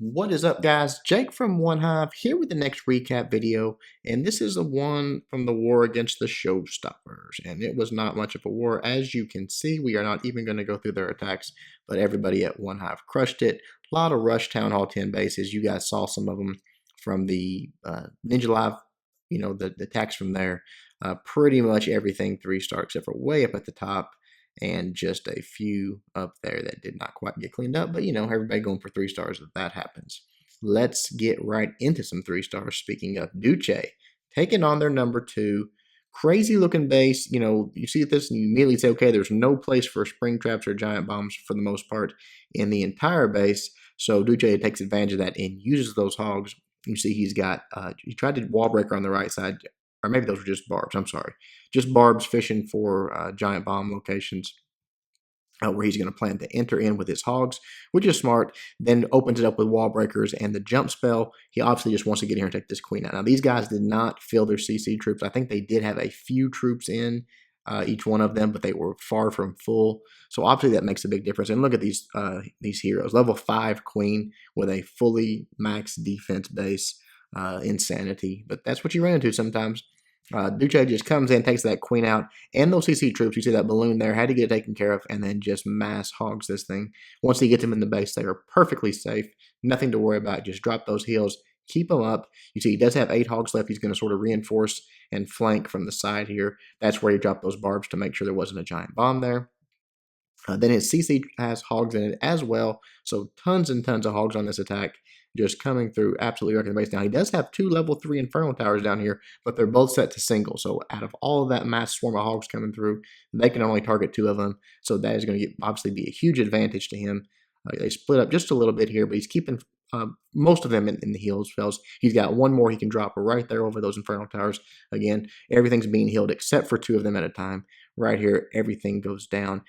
What is up, guys? Jake from OneHive here with the next recap video, and this is the one from the war against the Showstoppers, and it was not much of a war. As you can see, we are not even going to go through their attacks, but everybody at OneHive crushed it. A lot of Rush Town Hall 10 bases. You guys saw some of them from the Ninja Live, the attacks from there. Pretty much everything 3-star except for way up at the top and just a few up there that did not quite get cleaned up. But, everybody going for 3 stars if that happens. Let's get right into some 3 stars. Speaking of Duce, taking on their number 2. Crazy looking base. You see this and you immediately say, okay, there's no place for spring traps or giant bombs for the most part in the entire base. So Duce takes advantage of that and uses those hogs. You see he's got, he tried to wall breaker on the right side, or maybe those were just barbs, I'm sorry. Just barbs fishing for giant bomb locations where he's going to plan to enter in with his hogs, which is smart. Then opens it up with wall breakers and the jump spell. He obviously just wants to get here and take this queen out. Now, these guys did not fill their CC troops. I think they did have a few troops in each one of them, but they were far from full. So obviously that makes a big difference. And look at these heroes. Level 5 queen with a fully max defense base. Insanity. But that's what you run into sometimes. Duce just comes in, takes that queen out, and those CC troops. You see that balloon there, had to get it taken care of, and then just mass hogs this thing. Once he gets them in the base, they are perfectly safe. Nothing to worry about. Just drop those heals, keep them up. You see he does have 8 hogs left. He's going to sort of reinforce and flank from the side here. That's where he dropped those barbs to make sure there wasn't a giant bomb there. Then his CC has hogs in it as well, so tons and tons of hogs on this attack, just coming through absolutely wrecking the base. Now, he does have 2 level 3 Inferno towers down here, but they're both set to single, so out of all of that mass swarm of hogs coming through, they can only target 2 of them, so that is going to obviously be a huge advantage to him. They split up just a little bit here, but he's keeping most of them in the heal spells. He's got 1 more he can drop right there over those Inferno towers. Again, everything's being healed except for 2 of them at a time. Right here, everything goes down.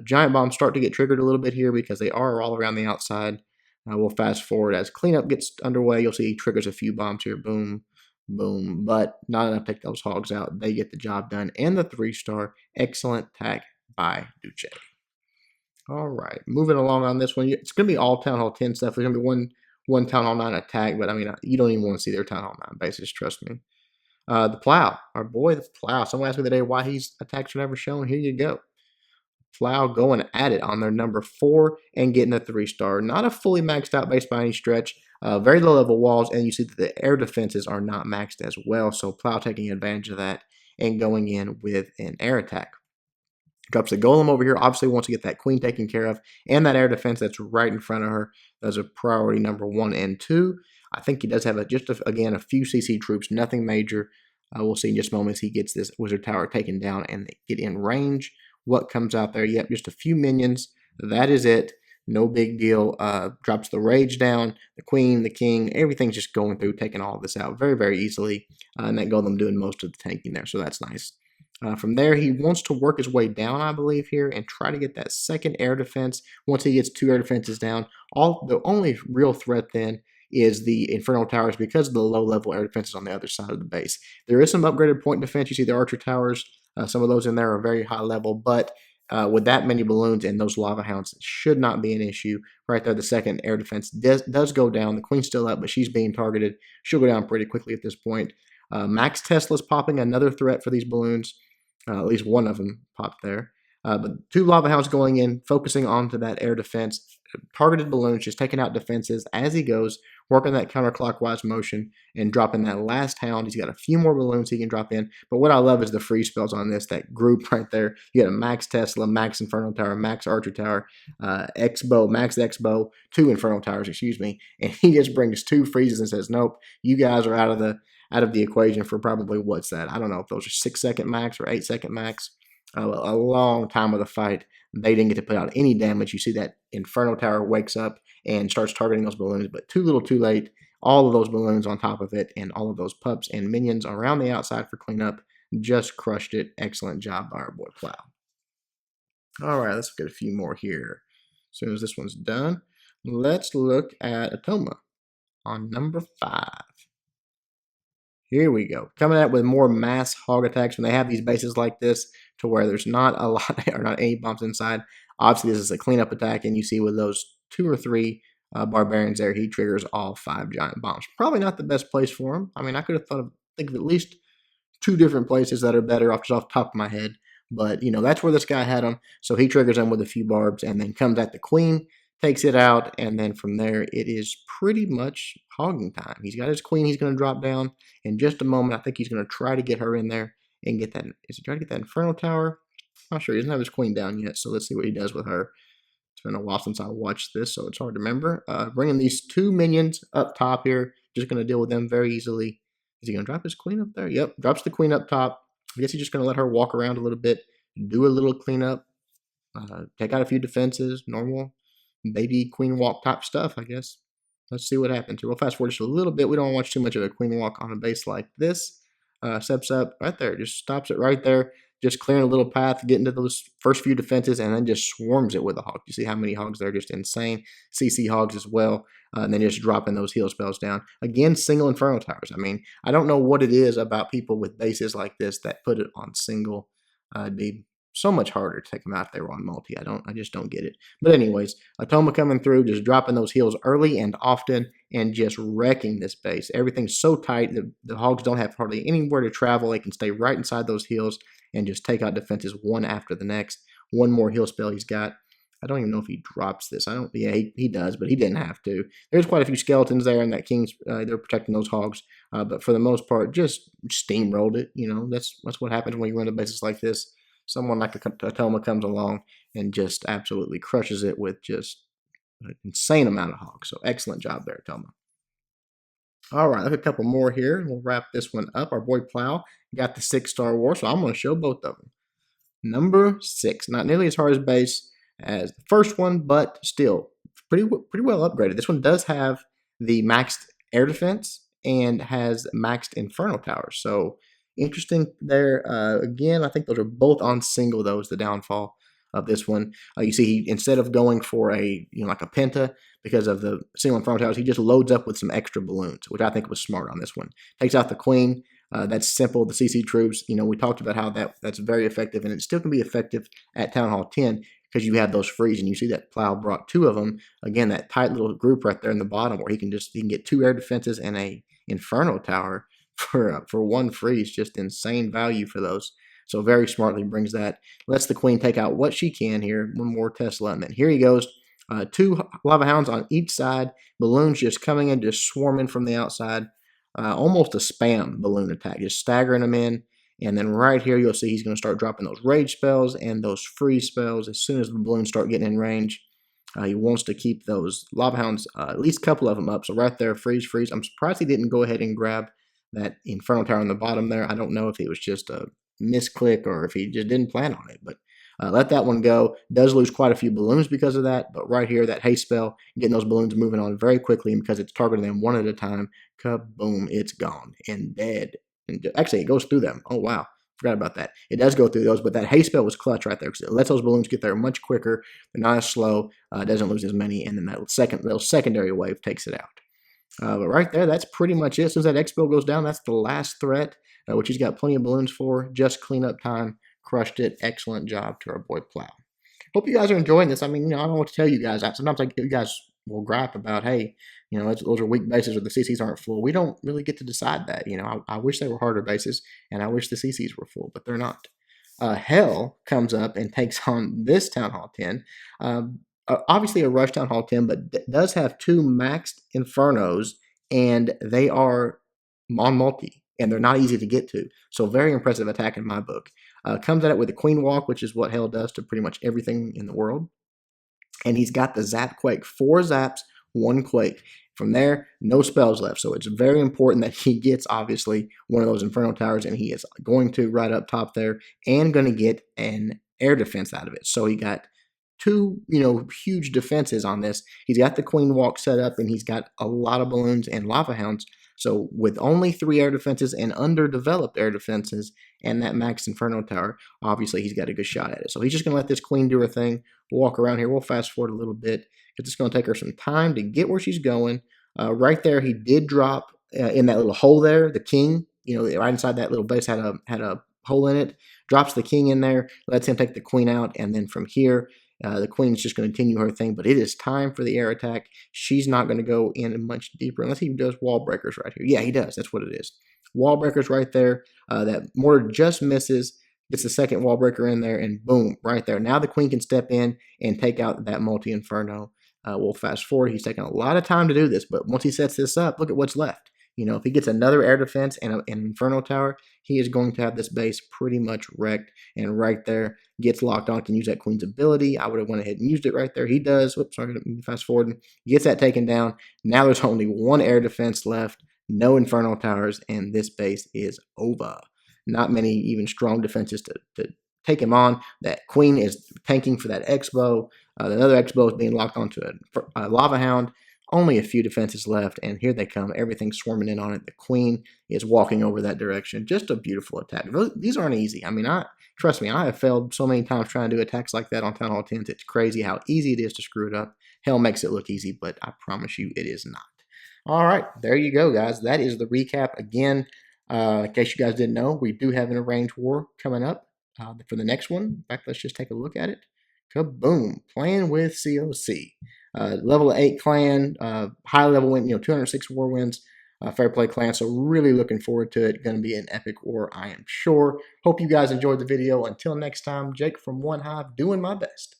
Giant bombs start to get triggered a little bit here because they are all around the outside. We'll fast forward as cleanup gets underway. You'll see he triggers a few bombs here. Boom, boom, but not enough to take those hogs out. They get the job done. And the 3-star, excellent attack by Duce. All right, moving along on this one. It's going to be all Town Hall 10 stuff. There's going to be one Town Hall 9 attack, but I mean, you don't even want to see their Town Hall 9 bases, trust me. The Plow, our boy, the Plow. Someone asked me today why his attacks are never shown. Here you go. Plow going at it on their number 4 and getting a 3-star. Not a fully maxed out base by any stretch. Very low level walls, and you see that the air defenses are not maxed as well. So Plow taking advantage of that and going in with an air attack. Drops the golem over here. Obviously wants to get that queen taken care of, and that air defense that's right in front of her. Those are priority number 1 and 2. I think he does have again a few CC troops, nothing major. We'll see in just moments. He gets this wizard tower taken down and they get in range. What comes out there? Yep, just a few minions. That is it. No big deal. Drops the rage down, the queen, the king, everything's just going through, taking all of this out very, very easily. And that golem doing most of the tanking there, so that's nice. From there, he wants to work his way down, I believe, here and try to get that second air defense. Once he gets 2 air defenses down, the only real threat then is the Inferno towers because of the low-level air defenses on the other side of the base. There is some upgraded point defense. You see the archer towers. Some of those in there are very high level, but with that many balloons and those lava hounds, it should not be an issue. Right there, the second air defense does go down. The queen's still up, but she's being targeted. She'll go down pretty quickly at this point. Max Tesla's popping, another threat for these balloons. At least one of them popped there. But 2 lava hounds going in, focusing onto that air defense. Targeted balloons, just taking out defenses as he goes, working that counterclockwise motion and dropping that last hound. He's got a few more balloons he can drop in. But what I love is the free spells on this, that group right there. You got a max Tesla, max Inferno Tower, max Archer Tower, X-Bow, max X-Bow, 2 Inferno Towers, excuse me. And he just brings 2 freezes and says, nope, you guys are out of the equation for probably, what's that? I don't know if those are 6-second max or 8-second max. A long time of the fight. They didn't get to put out any damage. You see that Inferno Tower wakes up and starts targeting those balloons, but too little too late. All of those balloons on top of it and all of those pups and minions around the outside for cleanup just crushed it. Excellent job by our boy Plow. All right, let's look at a few more here. As soon as this one's done, let's look at Atoma on number 5. Here we go. Coming out with more mass hog attacks when they have these bases like this to where there's not a lot or not any bombs inside. Obviously, this is a cleanup attack, and you see with those 2 or 3 barbarians there, he triggers all 5 giant bombs. Probably not the best place for him. I mean, I could have think of at least 2 different places that are better off the top of my head. But, that's where this guy had him. So he triggers them with a few barbs and then comes at the queen, takes it out, and then from there, it is pretty much hogging time. He's got his queen he's going to drop down in just a moment. I think he's going to try to get her in there and get that. Is he trying to get that Inferno Tower? I'm not sure. He doesn't have his queen down yet, so let's see what he does with her. It's been a while since I watched this, so it's hard to remember. Bringing these 2 minions up top here. Just going to deal with them very easily. Is he going to drop his queen up there? Yep, drops the queen up top. I guess he's just going to let her walk around a little bit, do a little cleanup, take out a few defenses, normal baby queen walk type stuff, I guess. Let's see what happens here. We'll fast forward just a little bit. We don't watch too much of a queen walk on a base like this. Steps up right there, just stops it right there, just clearing a little path, getting to those first few defenses, and then just swarms it with a hog. You see how many hogs there? Just insane. CC hogs as well, and then just dropping those heal spells down. Again, single Inferno Towers. I mean, I don't know what it is about people with bases like this that put it on single. It'd be so much harder to take them out if they were on multi. I just don't get it. But anyways, Atoma coming through, just dropping those heals early and often, and just wrecking this base. Everything's so tight, the hogs don't have hardly anywhere to travel. They can stay right inside those heals and just take out defenses one after the next. One more heal spell he's got. I don't even know if he drops this. Yeah, he does, but he didn't have to. There's quite a few skeletons there, and that king's they're protecting those hogs. But for the most part, just steamrolled it. That's what happens when you run a basis like this. Someone like Atoma comes along and just absolutely crushes it with just an insane amount of hogs. So excellent job there, Atoma. All right, look, a couple more here. We'll wrap this one up. Our boy Plow got the 6-star war, so I'm going to show both of them. Number 6, not nearly as hard as base as the first one, but still pretty well upgraded. This one does have the maxed air defense and has maxed Inferno Towers. So interesting there. Again, I think those are both on single, though, is the downfall of this one. You see, he, instead of going for like a penta, because of the single Inferno Towers, he just loads up with some extra balloons, which I think was smart on this one. Takes out the queen. That's simple. The CC troops, we talked about how that's very effective, and it still can be effective at Town Hall 10 because you have those frees, and you see that Plow brought 2 of them. Again, that tight little group right there in the bottom where he can get 2 air defenses and a Inferno Tower for 1 freeze. Just insane value for those. So very smartly brings that. Lets the queen take out what she can here. One more Tesla, and then here he goes. 2 lava hounds on each side. Balloons just coming in, just swarming from the outside. Almost a spam balloon attack, just staggering them in. And then right here, you'll see he's going to start dropping those rage spells and those freeze spells as soon as the balloons start getting in range. He wants to keep those lava hounds, at least a couple of them up. So right there, freeze. I'm surprised he didn't go ahead and grab that Inferno Tower on the bottom there. I don't know if it was just a misclick or if he just didn't plan on it, but let that one go. Does lose quite a few balloons because of that, but right here, that haste spell, getting those balloons moving on very quickly, and because it's targeting them one at a time, kaboom, it's gone and dead. And actually, it goes through them. Oh, wow. Forgot about that. It does go through those, but that haste spell was clutch right there because it lets those balloons get there much quicker. They're not as slow. Doesn't lose as many, and then that little secondary wave takes it out. But right there, that's pretty much it. As soon as that X spell goes down, that's the last threat, which he's got plenty of balloons for. Just cleanup time. Crushed it. Excellent job to our boy Plow. Hope you guys are enjoying this. I mean, I don't know what to tell you guys. Sometimes you guys will gripe about, hey, those are weak bases or the CCs aren't full. We don't really get to decide that. I wish they were harder bases, and I wish the CCs were full, but they're not. Hell comes up and takes on this Town Hall 10. Obviously a rush Town Hall 10, but does have 2 maxed Infernos, and they are on multi, and they're not easy to get to. So very impressive attack in my book. Comes at it with a Queen Walk, which is what Hell does to pretty much everything in the world. And he's got the Zap Quake. 4 zaps, 1 quake. From there, no spells left. So it's very important that he gets, obviously, one of those Inferno Towers, and he is going to right up top there and going to get an air defense out of it. So he got 2, huge defenses on this. He's got the Queen Walk set up, and he's got a lot of balloons and lava hounds. So with only 3 air defenses and underdeveloped air defenses and that max Inferno Tower, obviously he's got a good shot at it. So he's just going to let this queen do her thing. We'll walk around here. We'll fast forward a little bit because it's going to take her some time to get where she's going. Right there, he did drop in that little hole there, the king, right inside that little base had a hole in it. Drops the king in there, lets him take the queen out, and then from here, The queen's just going to continue her thing, but it is time for the air attack. She's not going to go in much deeper unless he does wall breakers right here. Yeah, he does. That's what it is. Wall breakers right there. That mortar just misses. Gets the second wall breaker in there, and boom, right there. Now the queen can step in and take out that multi-inferno. We'll fast forward. He's taking a lot of time to do this, but once he sets this up, look at what's left. You know, if he gets another air defense and an inferno tower, he is going to have this base pretty much wrecked. And right there, gets locked on, can use that queen's ability. I would have went ahead and used it right there. He does. Whoops, sorry, fast forward. Gets that taken down. Now there's only one air defense left, no inferno towers, and this base is over. Not many even strong defenses to take him on. That queen is tanking for that X-bow. Another X-bow is being locked onto a lava hound. Only a few defenses left, and here they come. Everything's swarming in on it. The queen is walking over that direction. Just a beautiful attack. These aren't easy. I mean, trust me, I have failed so many times trying to do attacks like that on Town Hall 10s. It's crazy how easy it is to screw it up. Hell makes it look easy, but I promise you it is not. All right, there you go, guys. That is the recap. Again, in case you guys didn't know, we do have an arranged war coming up for the next one. In fact, let's just take a look at it. Kaboom! Playing with COC. Level 8 clan, high level win, 206 war wins, fair play clan. So really looking forward to it. Going to be an epic war, I am sure. Hope you guys enjoyed the video. Until next time, Jake from OneHive doing my best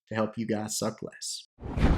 to help you guys suck less.